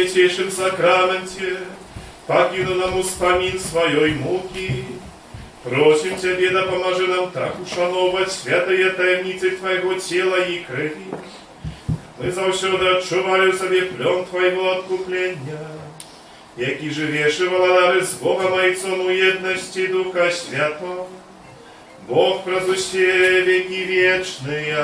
святейшем сакраменте покину нам успомин своей муки. Просим Тебе, да поможи нам так ушановать святые таємниці Твоего тела и крови. Мы завсёды отчували в себе плен Твоего откупления, який живешь и владари с Богом Отцом у едности Духа Святого, Бог прозусте веки вечные.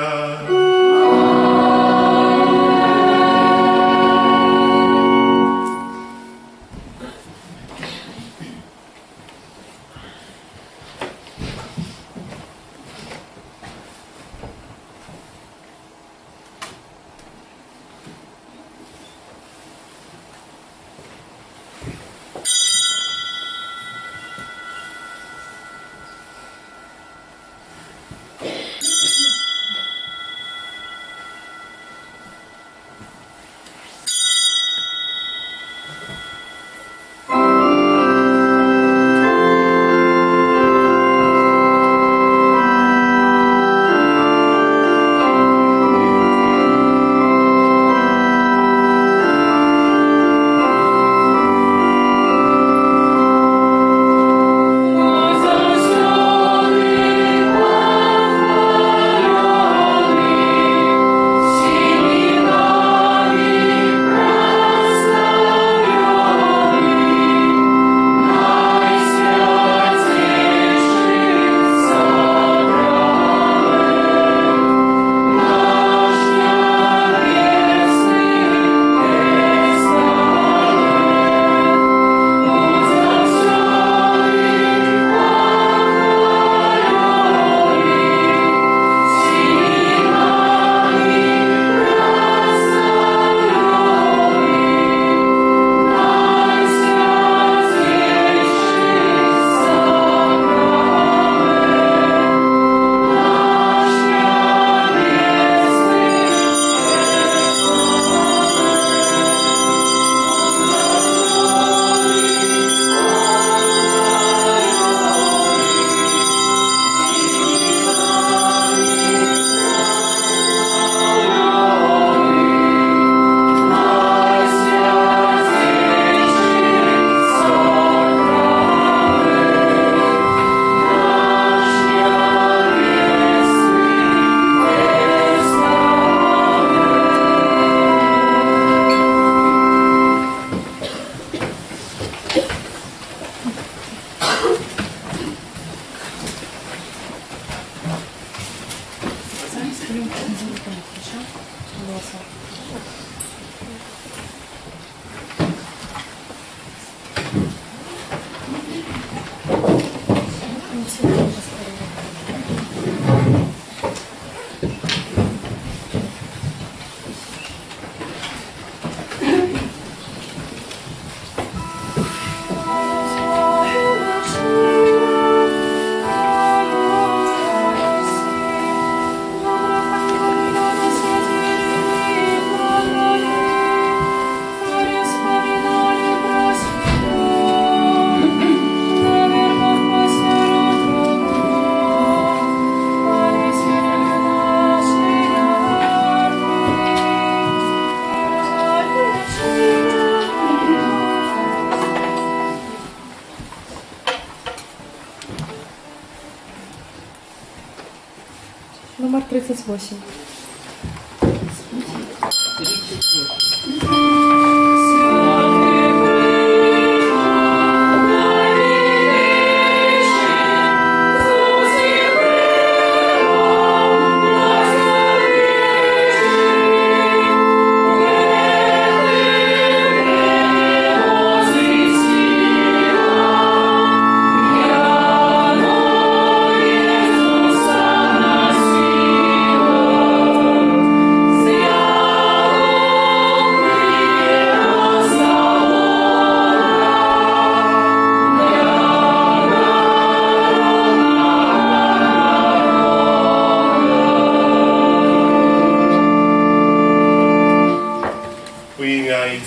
Номер 38.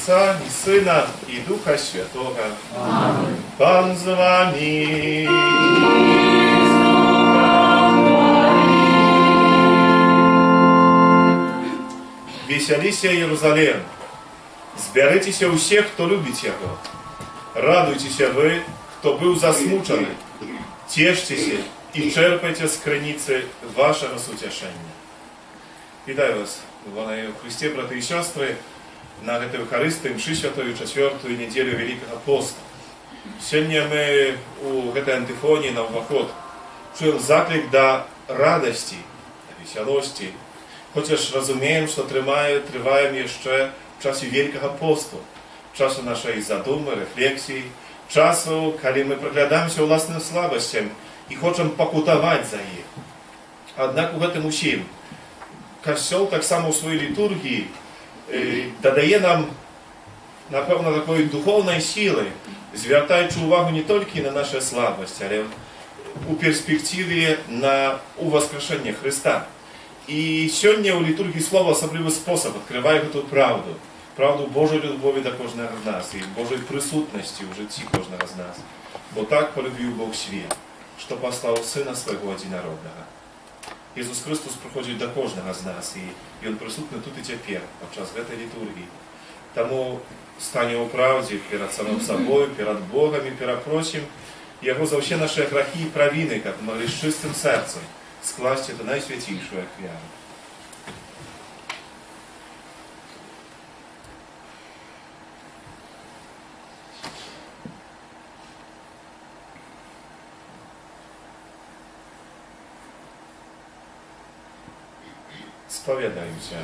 Отца и Сына и Духа Святого. Аминь. Пан з вами. Веселися, Иерусалим, Збярыцеся ўсе, хто любіць яго. Радуйцеся вы, хто быў засмучаны. Цешцеся і чэрпайце з крыніцы вашага суцяшэння. Вітаю вас, миловані у Христе, браты і сёстры, на гэтай Эўхарыстыі мшы святою 4-ю нядзелю Вялікага Поста. Сёння мы у гэтай антыфоне на ўваход чуем заклік да радасці, да весялосці, хоцяж разумеем, што трываем яшчэ в часе Вялікага Посту, часу нашай задумы, рэфлексіі, часу, калі мы прыглядаемся ўласным слабасцям і хочам пакутаваць за іх. Аднак у гэтым усім Касцёл таксама ў сваёй літургіі дадае нам, напэўна, такой духоўнай сілы, звяртаючы ўвагу не толькі на наша слабасць, але у перспектыве на уваскрашэнне Хрыста. І сёння ў літургіі слова асаблівы спосаб адкрывае гэтую праўду, праўду Божай любові да кожнага з нас і Божай прысутнасці ў жыцці кожнага з нас. Бо так полюбіў Бог свет, што паслаў Сына свайго адзінароднага. Ісус Христос прыходзіць да кожнага з нас, і Ён прысутны тут і цяпер, падчас гэтай літургіі. Таму стане ў праўдзе перад самым сабою, перад Богам і перапросім Яго за ўсе нашы грахі і правіны, каб маглі з чыстым сэрцам скласці да найсвяцейшую ахвяру. Споведаемся.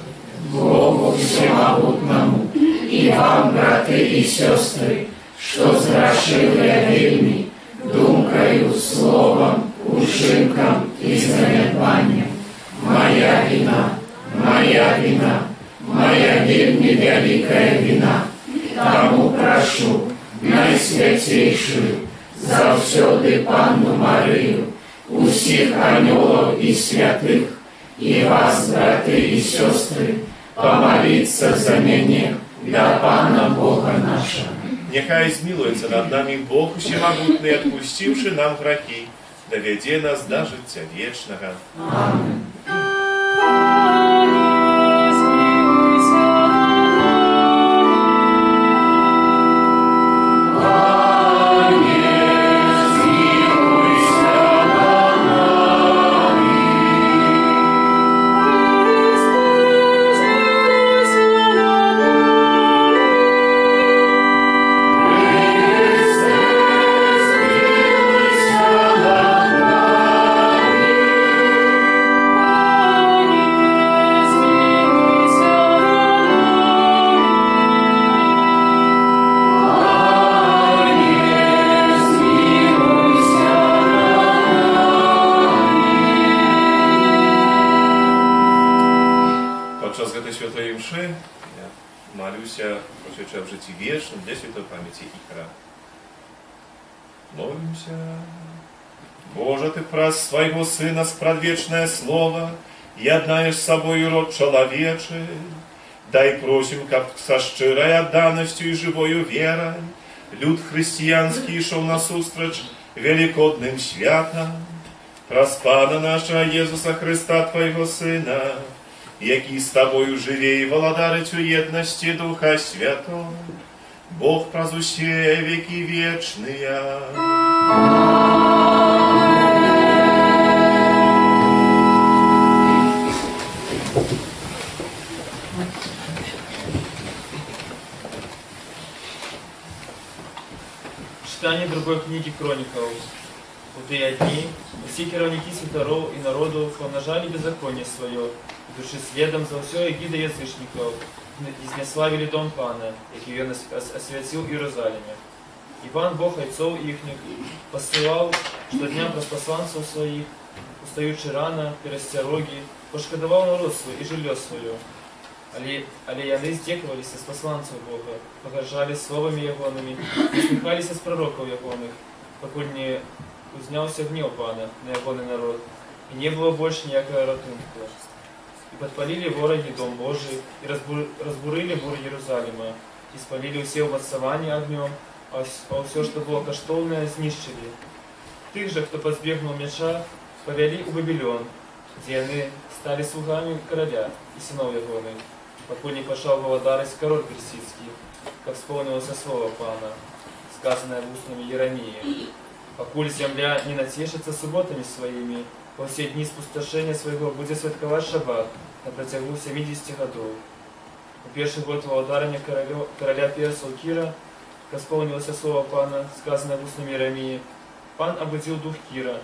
Богу всемогутному и вам, браты и сестры, что зграшил я вельми, думкою, словом, учинком и занятванием. Моя вина, моя вельми великая вина. Тому прошу найсвятейшую, завсёды Панну Марию, усіх анёлов и святых, и вас, браты и сестры, помолиться за меня, да Пана Бога нашего. Нехай змилуется над нами Бог всемогутный, отпустивший нам грехи, доведе нас до життя вечного. Аминь. Посвячав житті вічним для святої пам'яті Ікара. Молимся. Боже, Ты праз Своего Сына спрадвечное Слово и однаешь с собою род человечий. Дай просим, как со щирой отданностью и живою верой люд христианский шел насустрач великодным святам. Праз Пана нашего Иисуса Христа, Твоего Сына, який з Тобою живе і володарить у єдності Духа Святого, Бог праз усе веки вечные. Читание другой книги Хроников. В те дни все керовники святоров и народов помножали беззаконие свое, души следом за все эгида язычников, и знеславили дом Пана, який он освятил в Иерусалиме. И Пан Бог отцов ихних посылал, что дням посланцев своих, устаючи рано, перестероги, пошкодовал народ свой и жилье свое. Але яны здекувалися с посланцев Бога, погрожали словами ягонными, насмехались с пророков ягонных, покуль не узнялся гнев Пана на ягоный народ, и не было больше никакого ратунка. И подпалили вороги дом Божий, и разбурили бур Иерусалима, и спалили все умацования огнем, а все, что было коштовное, знищили. Тых же, кто позбегнул меча, повели у Вавилон, где они стали слугами короля и сынов ягоных. покуль не пошел голодарить король персидский, как вспомнилось слово Пана, сказанное устными Еремии. Покуль земля не натешится субботами своими, во все дни спустошения своего будет святковать шаббат на протягу 70 годов. У первый год володарения короля персов Кира, как исполнилось слово Пана, сказанное устными Еремии, Пан обудил дух Кира,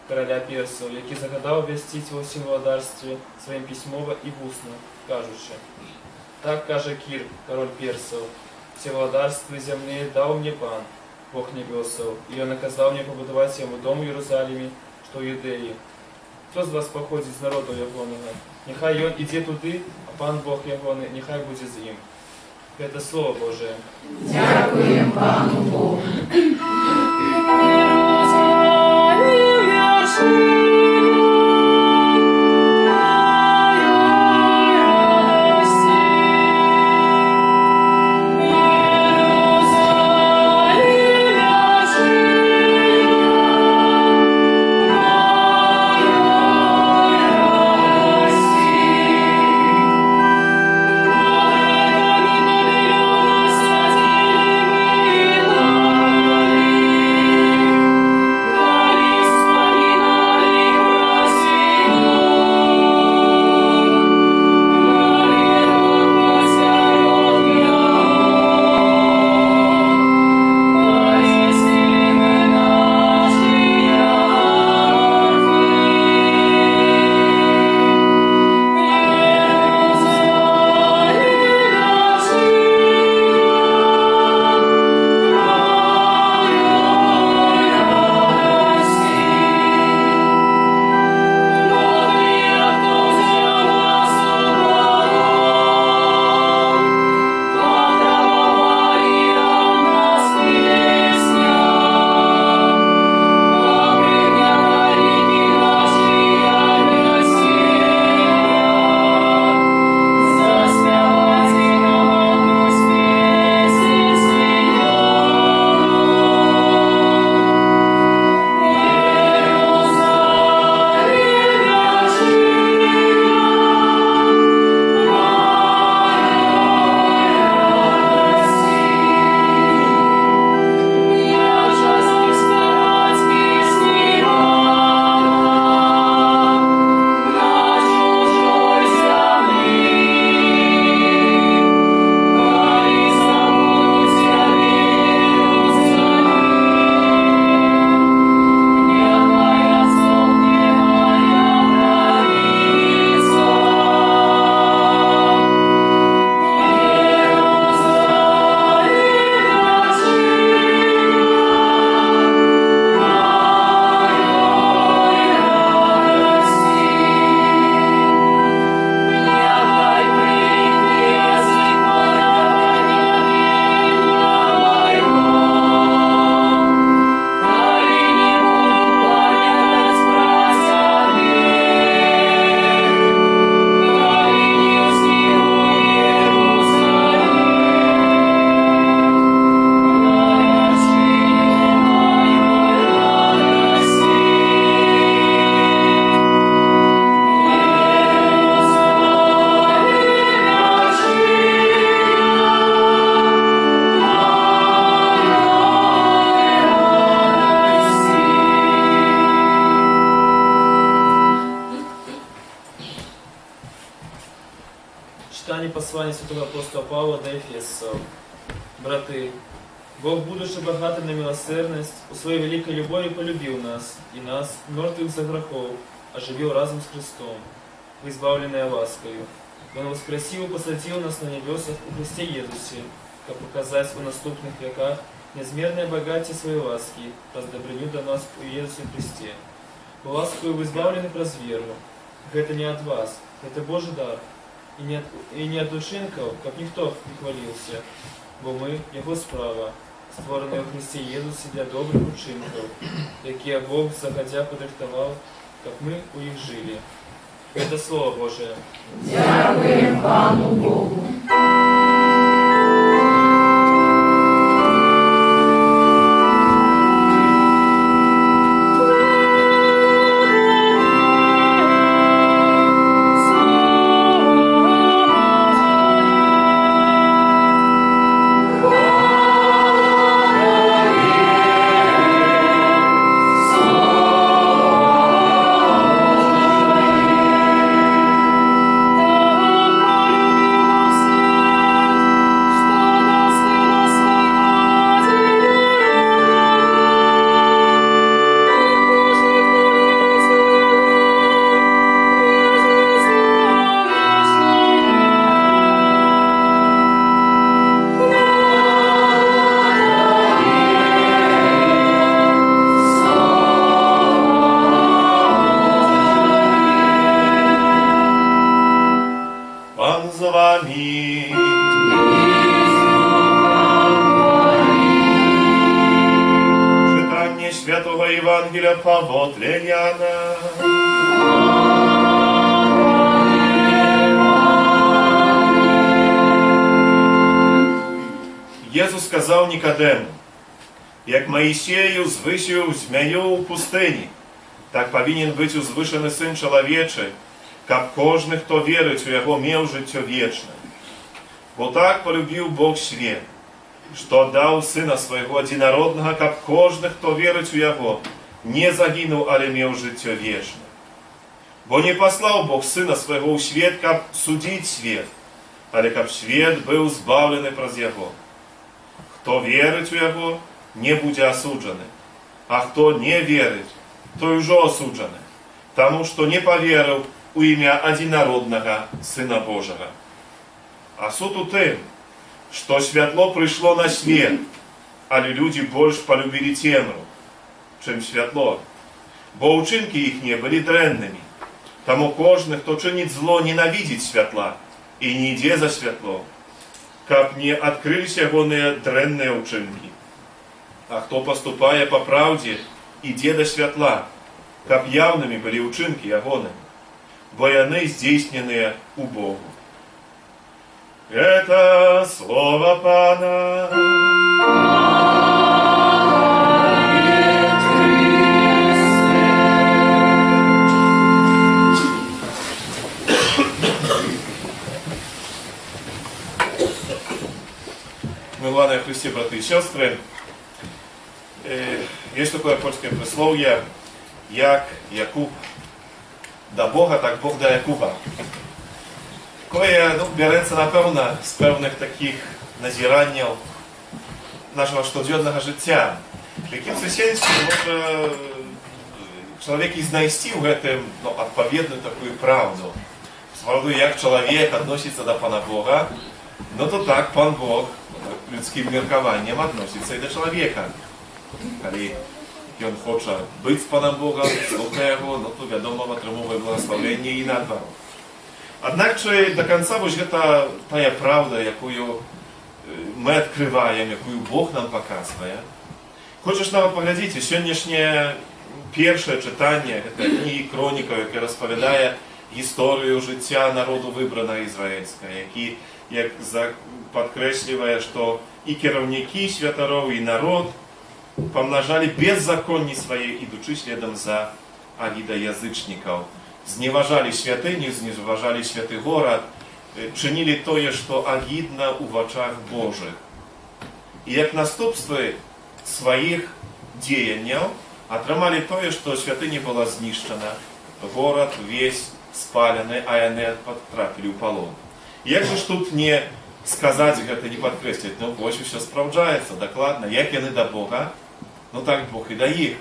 короля персов, який загадав вестить во всім володарстві своїм письмово і вусно, кажучи: так каже Кир, король персов, все володарства земные дал мне Пан, Бог небесов, и он наказал мне побудовать ему дом в Иерусалиме, что в Юдеї. Хто з вас походить з народу Ягоного? Нехай он іде туди, а Пан Бог Ягоний, нехай буде з ним. Это Слово Божие. Дякуємо Пану Богу. Читание послания святого апостола Павла до Ефесов. Браты, Бог, будучи богатым на милосердность, у своей великой любови полюбил нас, и нас, мертвых за грехов, оживил разом с Христом, в избавленной ласкою. Он воскресил и посадил нас на небесах у Христе Иисусе, как показать в наступных веках неизмерное богатие своей ласки, раздобреню до нас у Иисусе Христе. По ласкою вы избавлены к разверу. Это не от вас, это Божий дар, и не от душинков, как никто не хвалился, бо мы, Его справа, створені у Христі Єсусі для добрих учинків, які Бог загодя подрихтував, як ми у їх жили. Это Слово Божие. Дякуємо Пану Богу. wami. Czytanie Świętego Ewangelia powodle Jana. Jezus сказал Никодему: «Як Моисей узвысил змею в пустыне, так повинен быть узвышен и Сын Человечий, как кожный, кто верит у Его, мел житье вечное. Бо так полюбил Бог свет, что отдал Сына Своего Единородного, как кожный, кто верит у Его, не загинул, але мел житье вечное. Бо не послал Бог Сына Своего у свет, как судить свет, але как свет был збавленный праз Его. Кто верит у Его, не будет осуджены, а кто не верит, то уже осуджены, тому, что не поверил у имя Одинородного Сына Божьего. А суд у тем, что світло пришло на свет, але люди больше полюбили темру, чем світло, бо учинки их не были дренными. Тому кожный, кто чинит зло, ненавидит світла и не иде за світло, как не открылись ягоные дренные учинки. А кто, поступая по правде, иде до святла, как явными были учинки ягоными, бо яны здійсненные у Богу. Это слово Пана. Милане Христе, браты и сестры, есть такое польское присловие: як Якуб до Бога, так Бог до Якуба. Кое берется, напевно, з певних таких назираннів нашого щоденного життя. В яким сенсі може чоловік і знайти в этом відповідну таку правду. Справді, як чоловік відноситься до Пана Бога, то так Пан Бог людским міркуванням відноситься і до чоловіка. Коли він хоче бути з Паном Богом, слухає його, то, відомо, отримує благословення і наоборот. Однако до конца вот это та правда, якую мы открываем, якую Бог нам показывает. Хочешь навіть поглядіти, сьогоднішнє перше читання книги Хроніків, яке розповідає історію життя народу вибраного ізраїльського, який підкреслює, що і керівники святоров, і народ помножали беззаконні свої, ідучи слідом за агідоязичників. Зневажали святыню, зневажали святый город, чинили тое, что агидно у очах Божих. И як наступствы своих деяний отримали тое, что святыня была знищена, город весь спаленный, а они потрапили в полон. Як же ж тут не сказать, это не подкреслить, ось все справджається, докладно, як яны до Бога, так Бог и до их.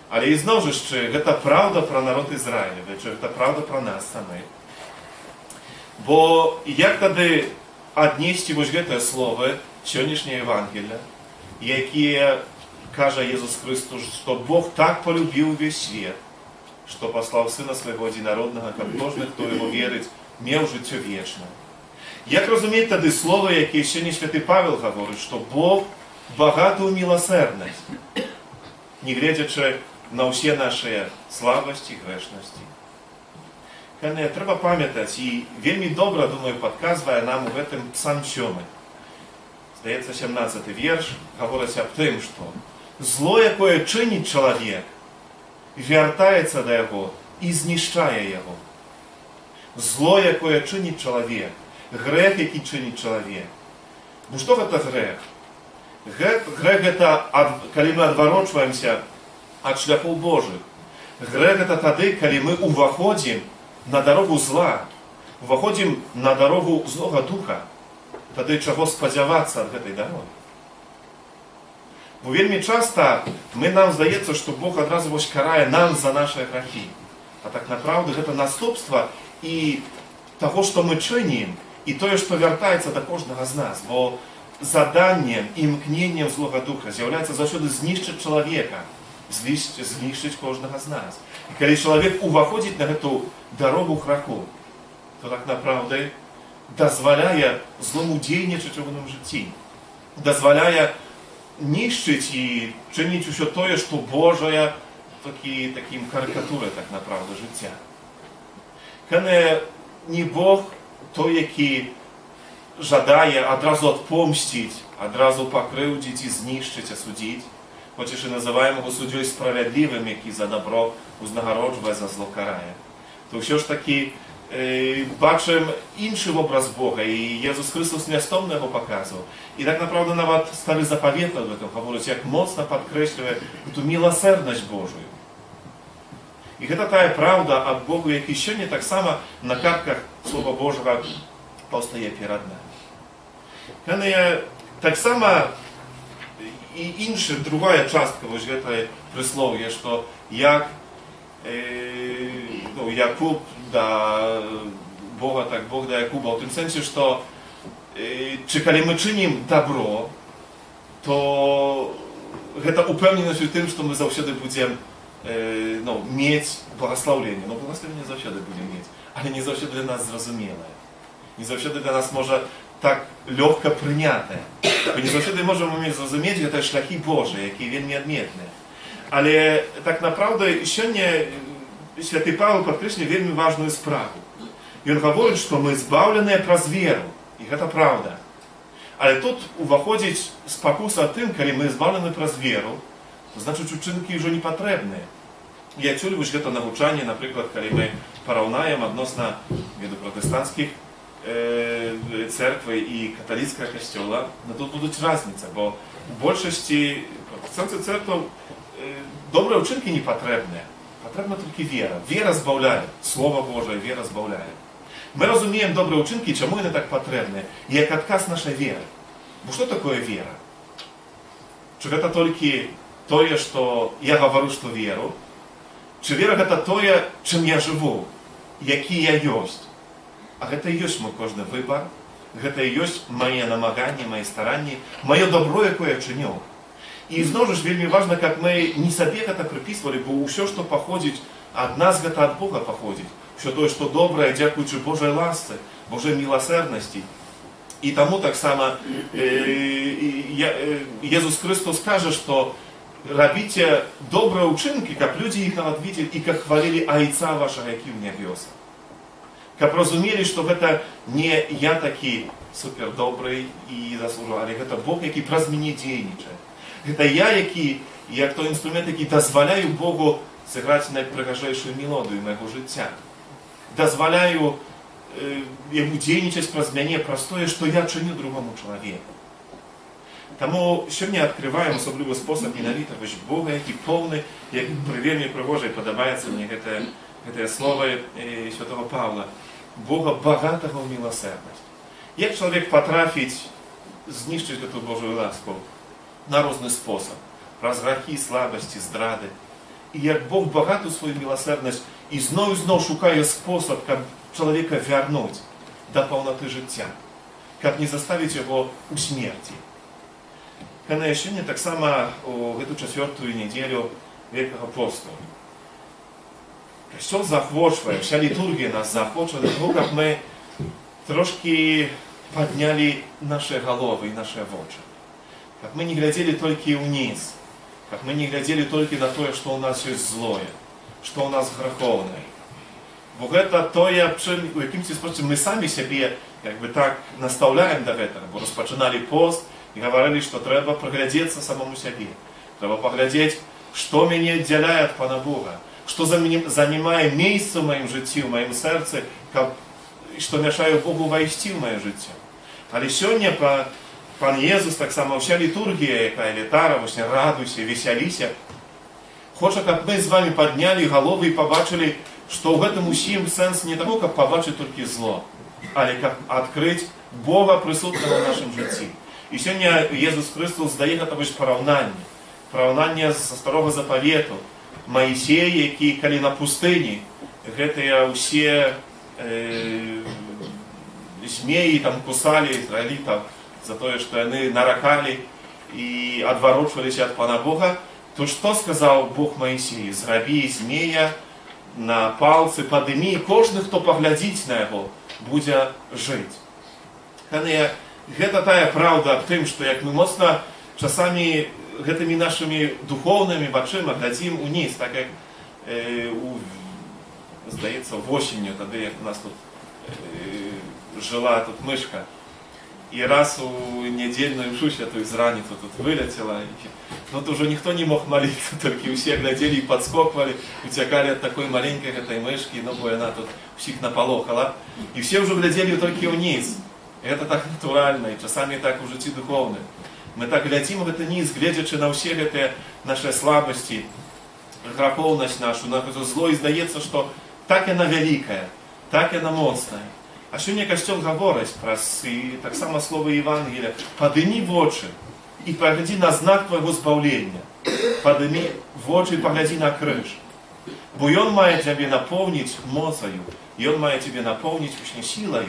Але і знову ж, це правда про народ Ізраїлевий, це правда про нас самих. Бо як тоді віднести ось це слово, сьогоднішнє Євангеліє, яке каже Ісус Христос, що Бог так полюбив весь світ, що послав Сина Свого Одинородного, як кожен, хто його вірить, мав життя вічне. Як розуміти тоді слово, яке сьогодні святий Павел говорить, що Бог багатий у милосердність, не глядячи на все наши слабости и грешности. Треба пам'ятати, і вельми добре, думаю, підказує нам в этом Псалм 7. Здається, 17 вірш, говорить об тим, що зло, яке чинить чоловік, вертається до його і знищає його. Зло, яке чинить чоловік, грех, який чинить чоловік. Ну що це грех? Грех це, коли ми відворачуємося от шляхов Божих. Грех это тоді, коли ми уваходим на дорогу зла, уваходим на дорогу злого духа, тоді чого сподіватися від цієї дороги. Бо вельми часто нам здається, що Бог одразу ось карає нам за наші грехи. А так направду це наступство і того, що ми чинимо, і те, що вертається до кожного з нас. Бо заданням і мкненням злого духа з'являється завжди знищити чоловіка, знищить кожного з нас. І коли чоловік уваходить на эту дорогу греху, то так направду дазваляе злому дзейнічаць у ягоным жыцці, дазваляе нішчыць і чыніць усё тое, што Божае, такім карыкатурай, так направда, жыцця. Кане не Бог той, які жадае адразу адпомсціць, адразу пакрыўдзіць і знішчыць, асудзіць, хочаш і называем яго суддзёй справядлівым, які за добро узнагароджвае, за зло карае. То ўсё ж такі бачым іншы вобраз Бога, і Езус Христос нястомна яго паказваў. І так направда нават Стары Запавет об этом гаворыць, як моцна падкрэслівае ту міласэрнасць Божую. І гэта тая праўда ад Богу, які сёння таксама на картках Слова Божага паўстае перад намі. Яны таксама і інша, другая частка вось гэтай прыслоўя, што як Якуб да Бога, так Бог да Якуба, у тым сэнсе, што чи калі мы чынім добро, то гэта упэўненасць у тым, што мы заўсёды будзем мець благаслаўленне. Благаслаўленне заўсёды будзем мець, але не заўсёды для нас зразумелае. Не заўсёды для нас можа так лёгка прынятае. Не заўсёды можам мець зразумець гэтыя шляхі Божыя, якія вельмі адметныя. Але так направда сёння святы Павел падкрэслівае вельмі важную справу. Ён гаворыць, што мы збаўленыя праз веру, і гэта праўда. Але тут уваходзіць спакуса тым, калі мы збаўлены праз веру, то значыць учынкі ўжо не патрэбныя. І адсюль вось гэта навучанне, напрыклад, калі мы параўнаем адносна веду пратэстанцкіх церквы і каталіцкага касцёла, тут будуць разніца, бо у большасці пратэстанцкіх церкваў добрыя ўчынкі не патрэбныя. Патрэбна толькі вера. Вера збаўляе. Слова Божае, вера збаўляе. Мы разумеем добрыя ўчынкі, чаму яны так патрэбныя, як адказ нашай веры. Бо што такое вера? Чи гэта толькі тое, што я гавару, што веру? Чи вера гэта тое, чым я жыву, які я ёсць? А гэта і ёсць мой кожны выбар, гэта і ёсць мае намаганні, мае старанні, маё добро, якое я чыню. І зноў жа вельмі важна, каб мы не сабе гэта прыпісвалі, бо ўсё, што паходзіць ад нас, гэта ад Бога паходзіць. Усё тое, што добрае, дзякуючы Божай ласцы, Божай міласэрнасці. І таму таксама Езус Христос кажа, што рабіце добрыя ўчынкі, каб людзі іх нават видели і каб хвалілі Айца вашага, які ў нябёсах. Каб разумелі, што гэта не я такі супердобрый і заслужу, але гэта Бог, які праз мяне дзейнічае. Гэта я, які, як той інструмент, які дазваляю Богу сыграць найпрыгажэйшую мелодыю майго жыцця. Дазваляю яму дзейнічаць праз мяне, праз тое, што я чыню другому чалавеку. Таму сёння адкрываем асаблівы спосаб менавіта Бога, які поўны, як вельмі прыгожа, падабаецца мне гэтыя словы святого Павла. Бога багатага ў міласэрнасць. Як чалавек патрафіць, знішчыць гэту Божую ласку? На розны спосаб. Праз грахі, слабасці, здрады. І як Бог багаты ў сваю міласэрнасць і зноў шукае спосаб, каб чалавека вярнуць да паўнаты жыцця, каб не заставіць яго ў смерці. Кане сёння таксама у гэту 4-ю нядзелю Великага посту. Касцёл заахвочвае, вся літургія нас заахвочвае да таго, каб мы трошкі паднялі нашы галовы і нашы вочы. Каб мы не глядзелі толькі ўніз, каб мы не глядзелі толькі на тое, што ў нас ёсць злое, што ў нас грахоўнае. Бо гэта тое, у якімсьці спосабе мы самі сябе так настаўляем да гэтага, бо распачыналі пост і гаварылі, што трэба прыглядзецца самому сябе. Трэба паглядзець, што мяне аддзяляе ад Пана Бога, што занимае месца ў маім жыцці, ў маім сэрцы, што мяшае Богу ўвайсці ў маё жыццё. Але сёння Пан Езус, таксама ўся літургія, якая літара, радуйся, весяліся, хоча, каб мы з вами паднялі галовы і пабачылі, што ў гэтым усім сэнс не таго, каб пабачыць толькі зло, але каб адкрыць Бога прысутнага ў нашым жыцці. І сёння Езус Христос дае гэта параўнанне са Старога Запавету. Маісей, які, калі на пустыні, гэтыя ўсе змеі там кусалі ізраілітаў за тое, што яны наракалі і адварочваліся ад Пана Бога, то што сказаў Бог Маісею? Зрабі змея на палцы, падымі, і кожны, хто паглядзіць на яго, будзе жыць. Гэта тая праўда аб тым, што як мы моцна часамі гэтымі нашымі духоўнымі вачыма глядзім уніз, так як здаецца восенню, тады як у нас тут жила тут мышка. И раз у недельную мшу святую з раніцу тут вылетела, но то уже никто не мог молиться, только все глядели и подскокивали, утекали от такой маленькой этой мышки, но бо она тут всех наполохала. И все уже глядели только вниз. Это так натурально, и часами так у житті духовне. Мы так глядим в это низ, глядячи на все эти наши слабости, греховность нашу, на это зло, и здається, что так она великая, так она моцная. А сьогодні Костел говорить про так само слово Євангелія: «Подими в очі і погляди на знак твоего збавлення. Подими в очі і погляди на криж. Бо Он має тебе наповнить моцею, і Он має тебе наповнить силою.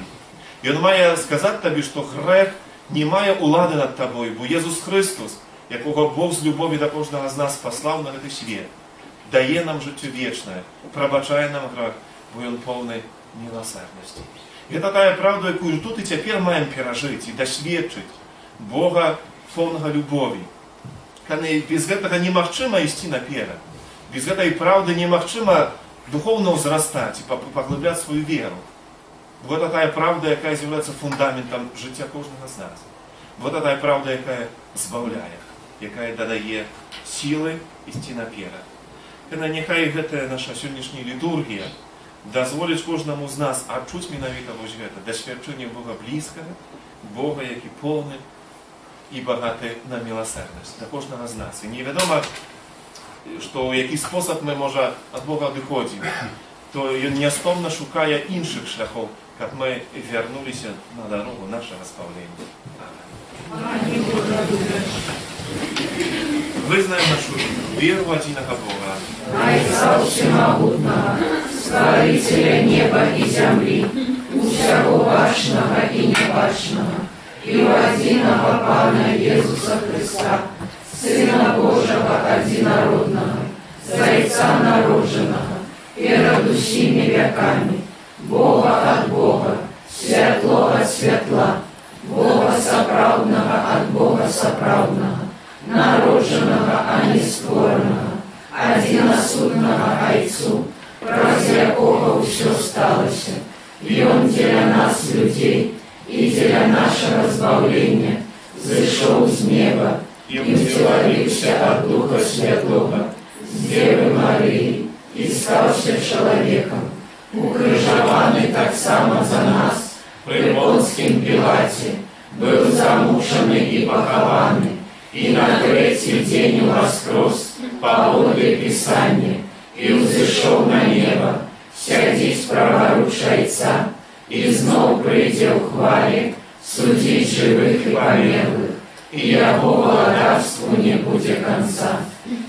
І Он має сказати тобі, що грех не має улади над тобою, бо Єсус Христос, якого Бог з любові до кожного з нас послав на цей світ, дає нам життя вічне, пробачає нам грех, бо Він повний милосердності». Это тая правда, яку тут і тепер маємо пережити, і досвідчити Бога повного любові. Без гэтага немагчыма ісці наперад. Без гэтай правды немагчыма духовно ўзрастаць і паглыбляць свою веру. Вот тая правда, якая з'яўляецца фундаментам жыцця кожнага з нас. Вот тая правда, якая збаўляе, якая дадае сілы ісці наперад. Няхай гэтая наша сённяшняя літургія дазволіць кожнаму з нас адчуць менавіта вось гэта дасвядчэнне Бога блізкага, Бога, які поўны і багаты на міласерднасць да кожнага з нас. І невядома, што ў які спосаб мы, можа, ад Бога адыходзім, то Ён нястомна шукае іншых шляхоў, каб мы вярнуліся на дарогу нашага спаўлення. Вызнаем нашу веру в единого Бога. Отца Всемогутного, Створителя неба и земли, всего башного и небашного, и в единого Пана Иисуса Христа, Сына Божьего одинородного, Зайца народженного, перед всеми веками, Бога от Бога, светло от светла, Бога соправдного от Бога соправдного, народженого, а не створенного, одиносудного Отцу, праз якого все сталося, и Он для нас, людей, и для нашего збавления, зашел с неба, и утеловился от Духа Святого, с Девы Марии, и стался человеком, укрыжованный так само за нас, при Понским Пилате, был замученный и похованный, и на третий день воскрес по воле Писания, и взошел на небо, сядеть праворуч Отца, и знов прийде в хвале судить живых и померлых, и Его владарству не будет конца.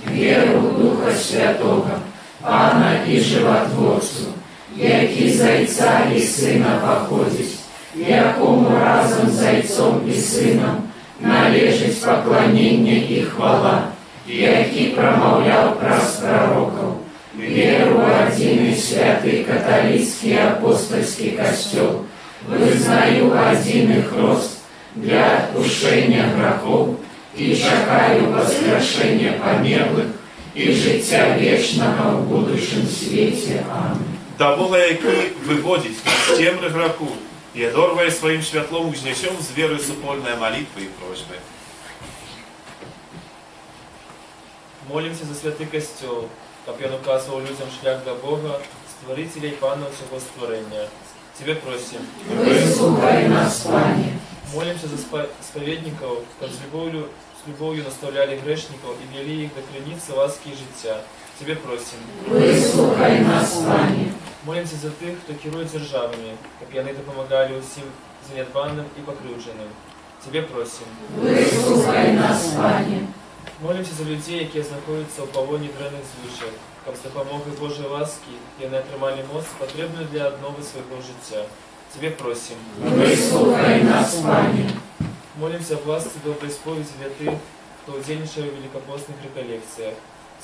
Веру в Духа Святого, Пана и Животворцу, який Зайца и Сына походить, якому разом Зайцом и Сыном належить поклонение и хвала, який промовлял праз пророков, веру в один и святый католический апостольский костел, вызнаю один их рост для отпущения грехов и чекаю воскрешения померлых и життя вечного в будущем свете. Аминь. До Бога, який виводить з темри греху, и, одорвая своим святлом, вознесем с верой супольные молитвы и просьбы. Молимся за святый костел, как он указывал людям шлях до Бога, Створителя и Пана всего створения. Тебе просим. Выслухай нас, Пане. Молимся за споведников, как с любовью наставляли грешников и вели их до креницы ласки и життя. Тебе просим. Выслухай нас, Пане. Молимся за тих, хто керує державами, як вони допомагали усім занедбаним і покрученим. Тебе просим. Выслухай нас, Пане. Молимся за людей, які знаходяться у полоні древних звичок, щоб з допомогою Божої ласки вони отримали моц, потрібну для одного свого життя. Тебе просим. Выслухай нас, Пане. Молимся о власти доброй споведи для тих, хто удельничає у великопостных реколлекциях.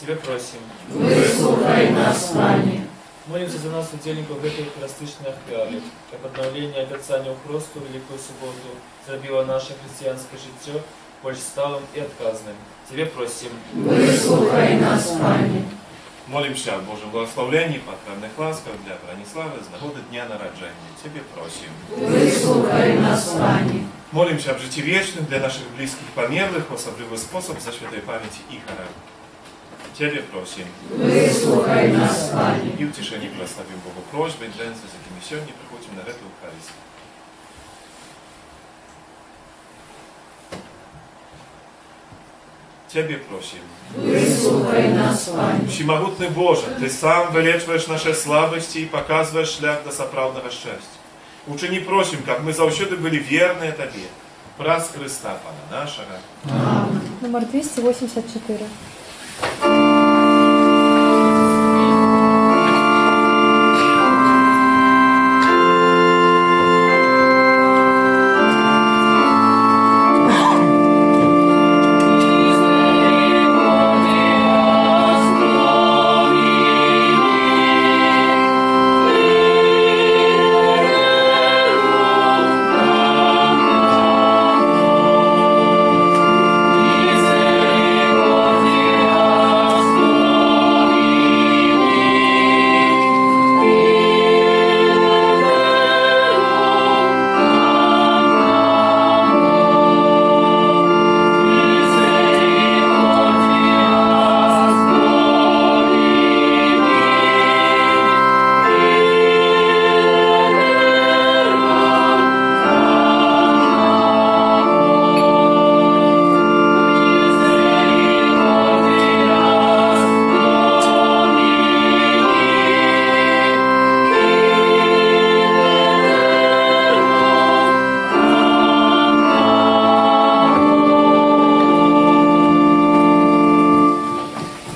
Тебе просим. Выслухай нас, Пане. Молимся за нас, удельников этой простичной ахвяры, как обновление обетцания у Христу в Великую Субботу зробило наше христианское життя больш сталым и отказным. Тебе просим. Выслухай нас, Пане. Молимся о Божьем благословении, потребных ласках для Брониславы с нагоды дня народжения. Тебе просим. Выслухай нас, Пане. Молимся об житті вечных для наших близких померлых, в особливый способ за святой памяти Ихара. Тебе просим. Выслухай нас, Пане. И в тишине прославим Богу просьбы, дженцы, за кем мы сегодня приходим на эту Евхаристию. Тебе просим. Выслухай нас, Пане. Всемогутный Боже, Ты сам вылечиваешь наши слабости и показываешь шлях до соправдного счастья. Учини просим, как мы завсёды были верны Тебе. Праз Христа, Пана нашего. Аминь. Номер 284.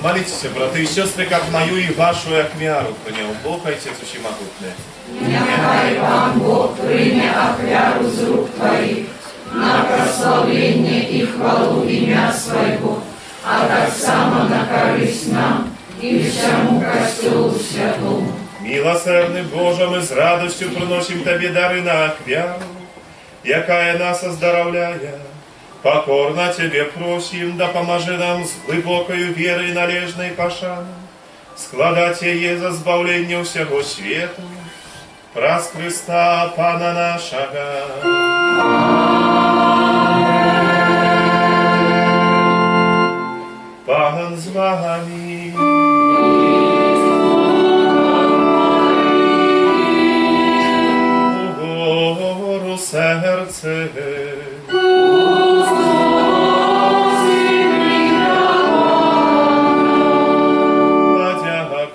Молитесь, браты и сестры, как мою и вашу ахвяру, принял Бог, Отец Всемогутный. Нехай вам Бог прийме ахвяру з рук Твоих на прославление и хвалу имя Своего, а так само на користь нам и всему костелу святому. Милосердный Боже, мы с радостью приносим Тебе дары на ахвяру, якая нас оздоровляет. Покорно Тебе просим, да поможи нам с глубокою верой належной пошану складать ее за збавление всего свету. Праз Христа, Пана нашего. Пан з вами. Угору серце.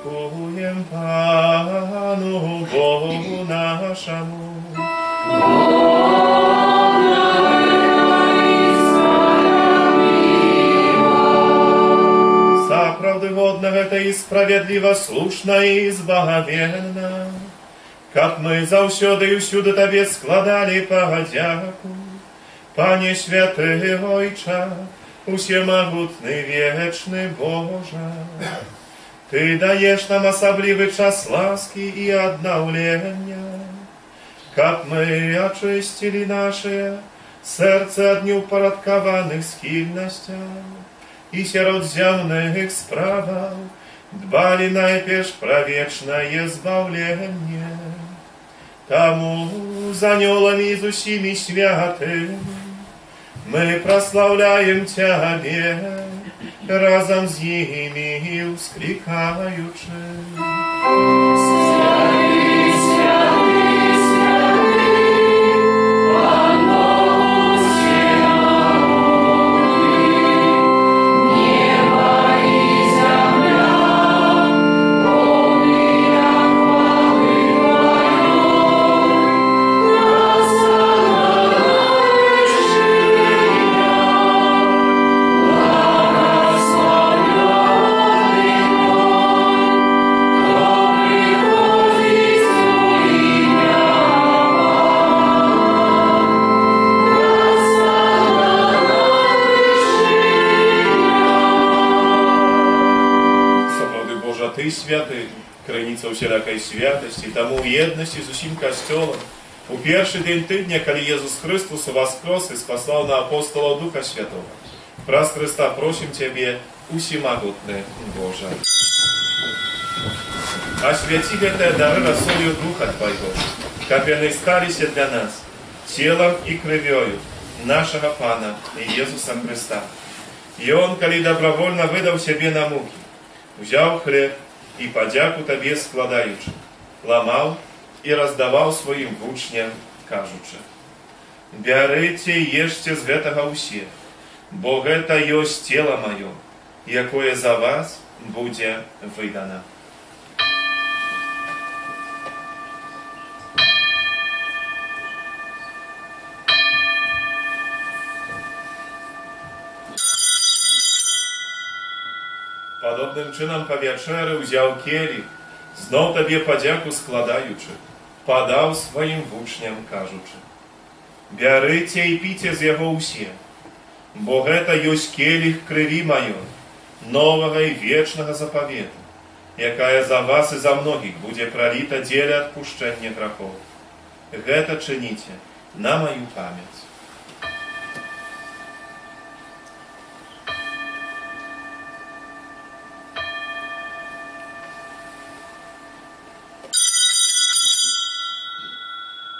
Подякуем Пану Богу нашему. За правды годного это и справедливо, слушно и избавенно, как мы завсёды и всюду Тебе складали подяку. Пане святый Ойче, усемогутный вечный Боже, Ты даешь нам особливый час ласки и обновления, как мы очистили наше сердце от неупорядкованных схильностей и сирот земных справов, дбали найперш про вечное избавление. Тому за анёлами и усими святыми мы прославляем Тебе, разом с ними вскрикаючи. Добрый со всякой святости, тому едности с усим костелом. У первый день тыдня, коли Иисус Христос воскрес и спасал на апостола Духа Святого. Праз Христа просим Тебе, усемогутный Боже. Освяти это дары росою Духа Твоего, как они стались для нас, телом и кровью нашего Пана Иисуса Христа. И Он, коли добровольно выдал себе на муки, взял хлеб и подяку Тебе складаючи, ломал и раздавал своим учням, кажучи: «Бярыце и ешьте з гэтага ўсе, бо гэта ёсць тело маё, якое за вас будзе выдано». Подобным чином по вечері взяв келих, знов Тобі подяку складаючи, подав своїм учням, кажучи: «Бярыце і піце з яго ўсе, бо гэта ёсць келих крыві маё, новага і вечнага запавета, якая за вас і за многіх будзе проліта дзеля адпушчэння грахоў. Гэта чыніце на маю памяць».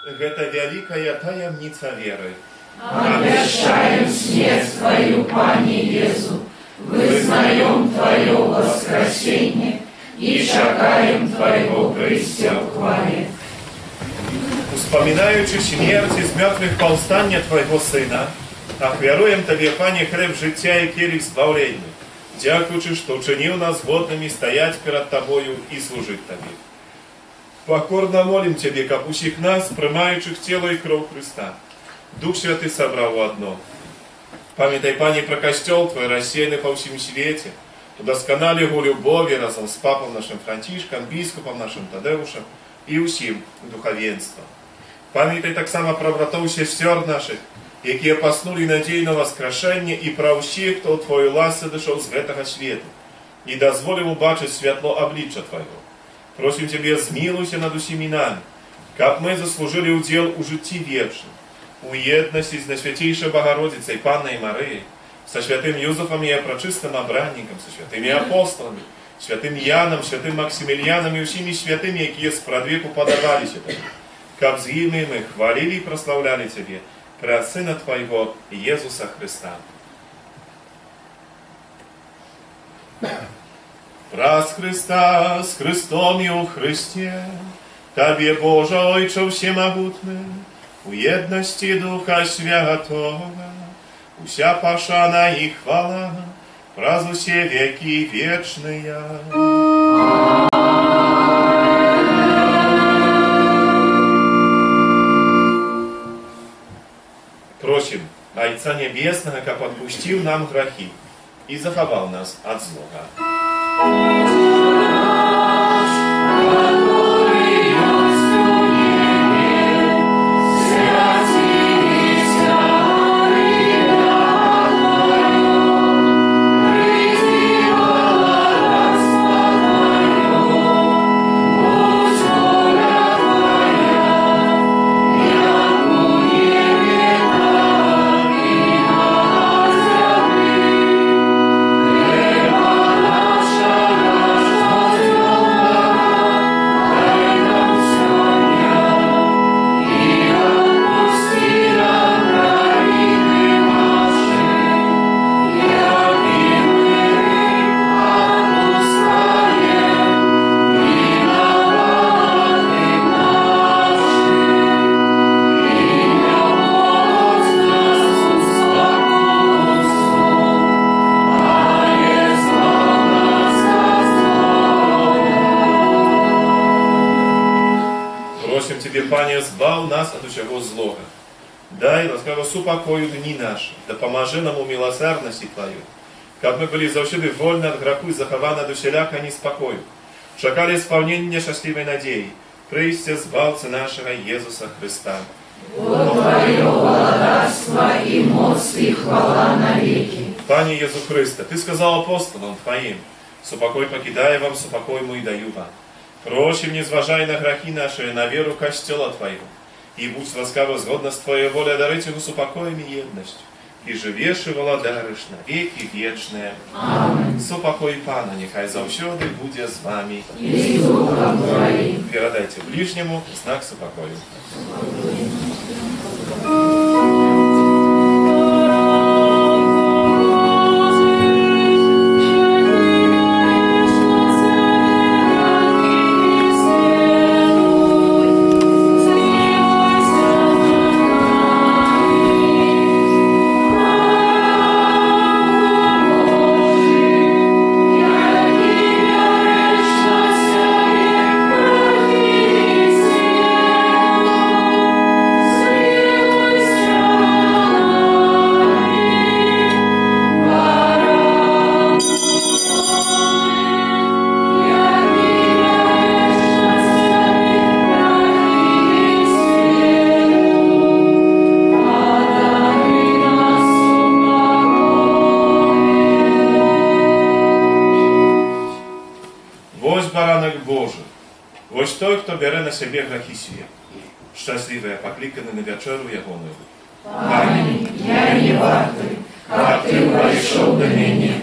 Гэта вялікая таямніца веры. Обещаем смерть Твою, Пане Иисус, вызнаем Твое воскресение и чекаем Твоего прийстя в хвале. Успоминаючи смерть из мертвых повстання Твоего Сына, ахвяруем Тебе, Пане, хлеб життя и келих збавлення, дякуючи, что учинил нас годными стоять перед Тобою и служить Тебе. Покорно молим Тебе, как усіх нас, приймаючих тело и кровь Христа, Дух Святый собрал в одно. Памятай, Пане, про костел Твой, рассеянный по всем свете, удосконали его любови разом с папом нашим Франтишком, бископом нашим Тадеушем и усім духовенством. Памятай так само про братов и сестер наших, якія паснули надей на воскрешение, и про усіх, кто Твою ласку дошел с гэтага света, и дозволил убачить светло обличья Твоего. Просим Тебе, змилуйся над усіми нами, как мы заслужили удел у житті вечном, у едности с Наисвятейшей Богородицей, Панной Марией, со святым Юзефом и Пречистым Обранником, со святыми апостолами, святым Яном, святым Максимилианом и усіми святыми, якие спрадвеку подавались Тебе, как с ними мы хвалили и прославляли Тебе, про Сына Твоего Иисуса Христа. Праз Христа, с Христом и у Христе, Тебе, Боже, Ойче всемогутный, у едности Духа Святого, уся пошана и хвала, праз усе веки вечные. Просим Отца Небесного, как отпустил нам грехи и заховал нас от злого. Пане, збав нас от усього злого. Дай, ласкаво, супокою дни наши, да поможи нам у милосердности Твою, как мы были завсюди вольны от греху и захованы от усіляка неспокою, чекали исполнения счастливой надеи, прийстя збавцы нашего Иисуса Христа. Бо Твое благодарство и мощь и хвала навеки. Пане Иисус Христе, Ты сказал апостолам Твоим: «Супокой покидаю вам, супокой мой даю вам. Просим, не зважай на грехи наши, на веру Костела Твоего, и будь ласкаво згодно с Твоей волей дарить его с упокоем и едностью, и живешь и владариш на веки вечные. Аминь. Супокой Пана, нехай завсёды буде с вами. И с Духом Твоим. Передайте ближнему знак супокою. Ось той, хто бере на себе грехи світу. Щасливе, покликане на вечеру ягоную. Аминь. Я не вартый, как Ты пришел до меня,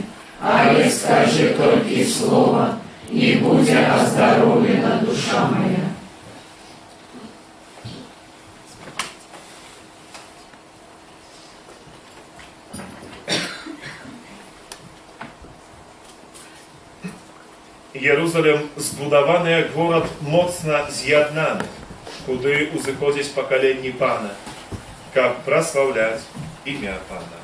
а я скажи только слово, и будет оздоровлена душа моя. Jeruzalem zbudowany jak город mocno zjednany, kudy uzychodzić pokolenie Pana, jak prosławiać imię Pana.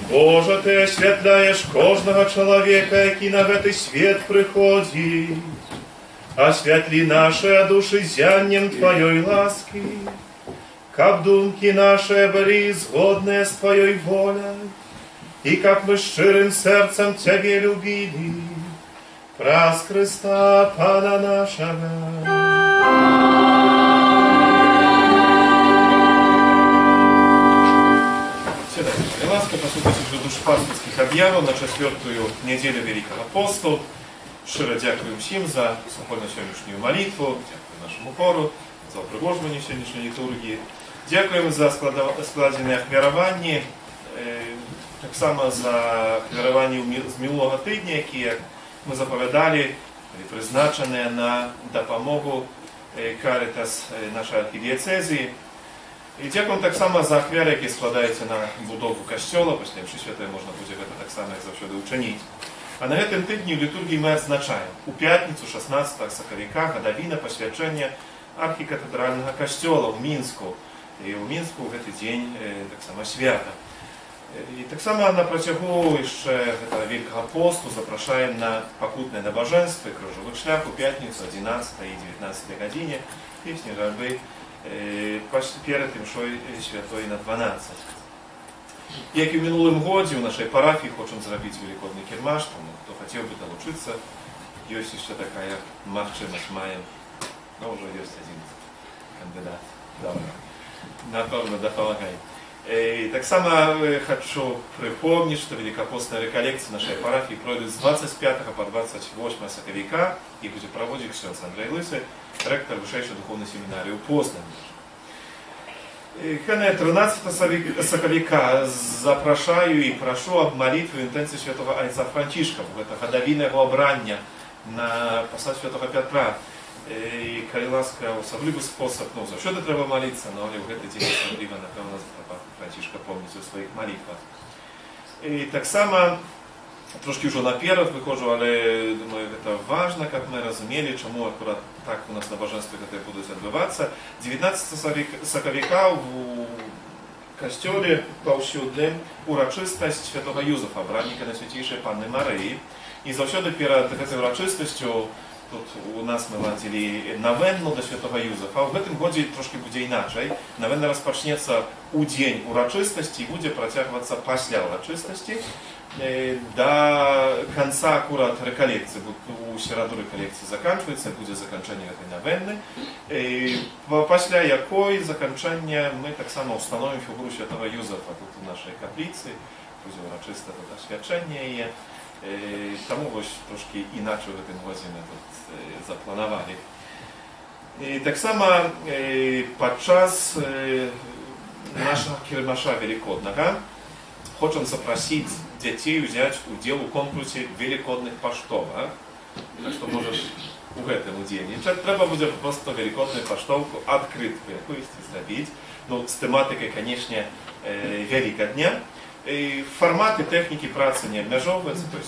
Боже, Ты освятляешь кожного человека, який на гэты свет приходит. Освятли наши души зяннем Твоей ласки, как думки наши были згодные с Твоей волей, и как мы щирым сердцем Тебе любили, праз Христа Пана нашего. Ласка, послухайте до душпастерських об'явів на 4-ю неділю Великого посту. Щиро дякую всім за супольну сьогоднішню молитву, дякую нашому хору за пригожування сьогоднішньої літургії. Дякуємо за складені ахвярування, так само за ахвярування з минулого тижня, які, як ми заповідали, призначені на допомогу Карітас нашої архідієцезії. І дякуємо так само за ахвяри, які складаються на будову костьола, після мші святої можна буде це так само, як завжди, учинити. А на гэтым тыдні в літургії ми відзначаємо у п'ятницю 16 сакавіка годовина посвячення архікафедрального костьола в Мінську. І у Мінську в гэты дзень так само свята. І так само на протягу ще Великого посту запрошаємо на покутне набоженство, кружовий шлях у п'ятницю 11 і 19 годині, пісні жальби перед імшою святої на 12. Як і в минулым году у нашей парафии хочем зробити великодний кірмаш, тому хто хотів би долучитися, є ще така можливість маємо, но вже є один кандидат. Добре. Напевно, допомагай. Так само хочу припомнить, что великопостная реколлекция нашей парафии пройдет с 25 по 28 сакавика и будет проводить ксенц Андрей Лысый, ректор Высшей духовной семинарии у Познани. 13 сакавика запрошаю и прошу об молитве интенции святого Отца Францишка, в это годовинное обрання на посад святого Петра. І коли ласка, особливий спосіб, ну, завжди треба молитися, але в цей день особливо, напевно, Францишка пам'ятає у своїх молитвах. І так само, трошки вже наперед виходжу, але, думаю, це важливо, як ми розуміли, чому акурат так у нас набоженства будуть відбуватися. 19 сакавіка у костьолі повсюдне урочистость святого Юзефа, бранника Найсвятейшої Панни Марії. І завжди перед цією урочистостю тут у нас ми ладили новенну до святого Юзефа. В этом году трошки буде іначай. Новенна розпочнеться у день урочистості і буде протягуватися після урочистості до конца аккурат реколекции. У середу реколекции заканчивается, будет заканчивание этой новенны. После якой заканчивания мы так само установим фигуру святого Юзефа тут в нашей каплице. Будет урочисто тут освячение. Тому ось трошки іначе в цьому році ми тут запланували. І так само під час нашого кірмаша Великодного хочемо запросити дітей взяти уділ у конкурсі Великодних поштовок. Так що можеш у цьому дні. Треба буде просто Великодну поштовку, відкритку якусь зробити. Ну, з тематикою, звісно, Великодня. Формат і техніки праці не обмежовуються, тобто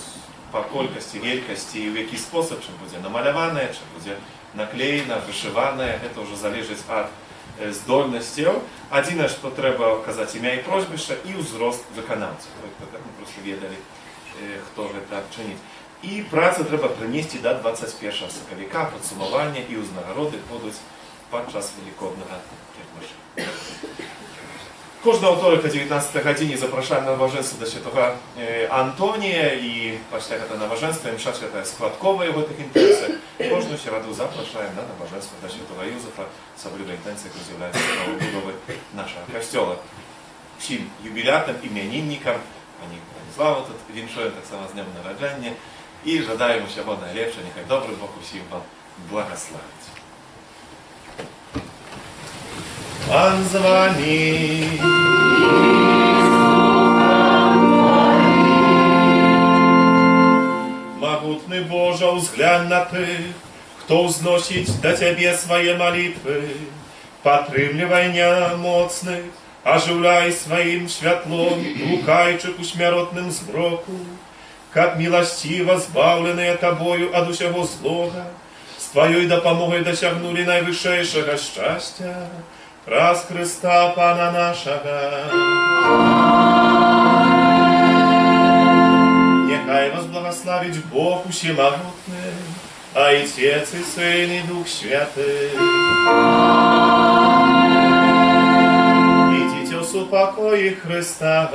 по кількості, кількості, в який спосіб, чи буде намальоване, чи буде наклеєно, вишиване, це вже залежить від здольностей. Єдине, що треба вказати ім'я і прізвище, і узрост виконавця. Тобто, ми просто відали, хто це чинить. І працю треба принести до 21 сакавіка, підсумування і узнагороди будуть під час Великодного кірмаша. Кожного вторика 19 годині запрошаємо на набоженство до святого Антонія, і після цього набоженства мша свята складкова в цих інтенціях. Кожну середу запрошаємо на набоженство до святого Юзефа, особливо інтенція, яка з'являється новобудови нашого костьола. Всім юбілятам, іменинникам, пані Станіславу тут віншуємо так само з днем народження, і жадаємо всього найлепшого, нехай добрий Бог усім вам благословить. Пан з вами. Могутний Боже, узглянь на тих, хто взносить до Тебе свои молитвы. Потрымливай немоцных, оживляй своим святлом лукайчих у смертным змроку, как милостиво збавленные Тобою от усього злога, с Твоей допомогой досягнули наивысшейшего счастья. Раз Христа Пана нашего. быть Бог всемогутный, Отец и Сын и Дух Святый. Идите в упокое Христа.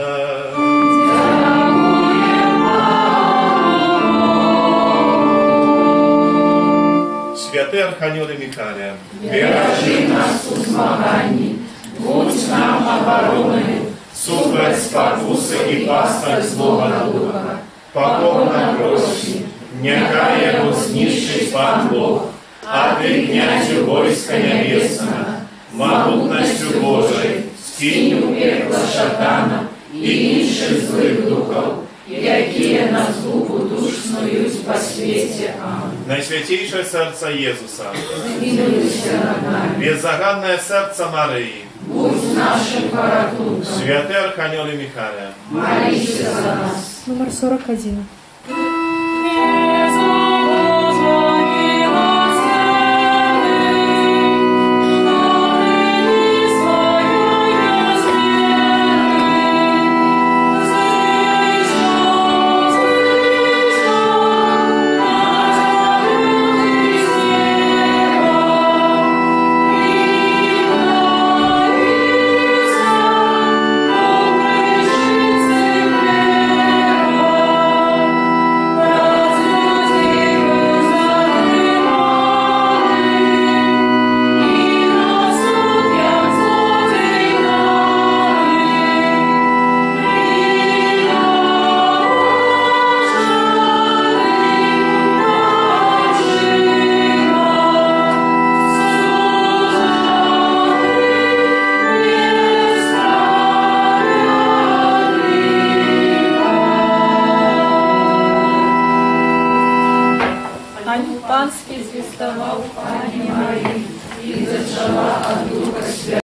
Святый Архангел Михаил, бережи нас у змаганні, будь нам обороною, супроть спокуси і пасток злого духа, покорно просим, нехай його знищить Пан Бог, а ти, князю войска небесного, могутностью Божией, скинь у пекла шатана і інших злих духов, які на злуку душнують по світі. Аминь. Найсвятейшее сердце Иисуса, Змилуйся над нами, беззаганное сердце Марии, будь нашим порятунком, Святый Архангел Михаил, молися за нас. Номер 41. Панський звістував Пані Марії, і зачала от Духа Святого.